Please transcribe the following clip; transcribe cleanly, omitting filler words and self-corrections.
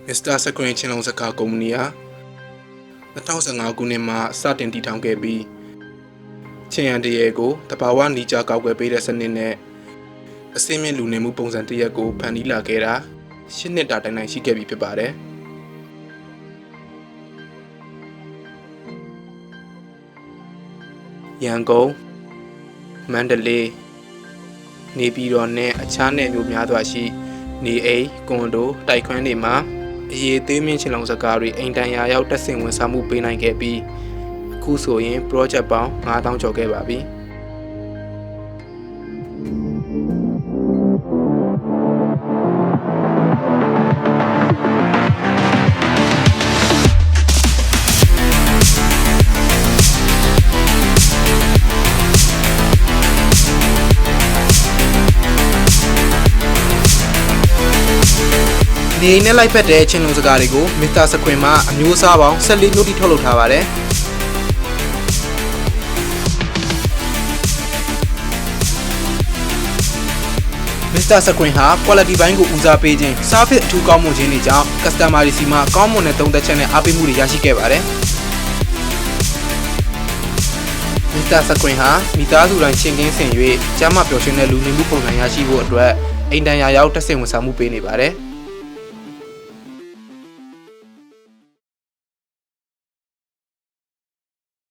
Mr. Screen ချင်းလုံးစကားကုမ္ပဏီဟာ2015ခုနှစ်မှာစတင်တည်ထောင်ခဲ့ပြီးချင်းရန်တရဲကိုတဘာဝနီကြကောက်ွယ်ပေးတဲ့စနစ်နဲ့အစင်းမြင့်လူနေမှုပုံစံတရက်ကိုဖန်တီးလာခဲ့တာ10နှစ်တာတိုင်တိုင်ရှိခဲ့ပြီဖြစ်ပါတယ်ရန်ကုန်မန္တလေးနေပြည်တော်နဲ့အခြားနယ်မြို့များစွာရှိနေအိမ်ကွန်ဒိုတိုက်ခွန်းတွေမှာအရေးသေးမြင့်ချင်လုံးစကားတွေအိမ်တန်ရာရောက်တက်ဆင်ဝန်ဆောင်မှုပေးနိုင်ခဲ့ပြီးအခုဆိုရင် project ပေါင်း9000ကျော်ခဲ့ပါပြီနေနဲ့လိုက်ဖက်တဲ့ချင်းလုံးစကားတွေကို Mr. Screen မှာအမျိုးအစားပေါင်း14မျိုးတိထုတ်လုပ်ထားပါတယ်Mr. Screen ဟာ quality ဘိုင်းကိုဦးစားပေးခြင်း service အထူးကောင်းမွန်ခြင်းတွေကြောင့် customer တွေစီမှာကောင်းမွန်တဲ့သုံးသက်ချက်နဲ့အားပေးမှုတွေရရှိခဲ့ပါတယ်Mr. Screen ဟာမိသားစုတိုင်းချင်းကင်းဆင်၍ကျန်းမာပျော်ရွှင်တဲ့လူနေမှုပုံစံရရှိဖို့အတွက်အိမ်တန်ရာရောက်တက်ဆင်ဝန်ဆောင်မှုပေးနေပါတယ်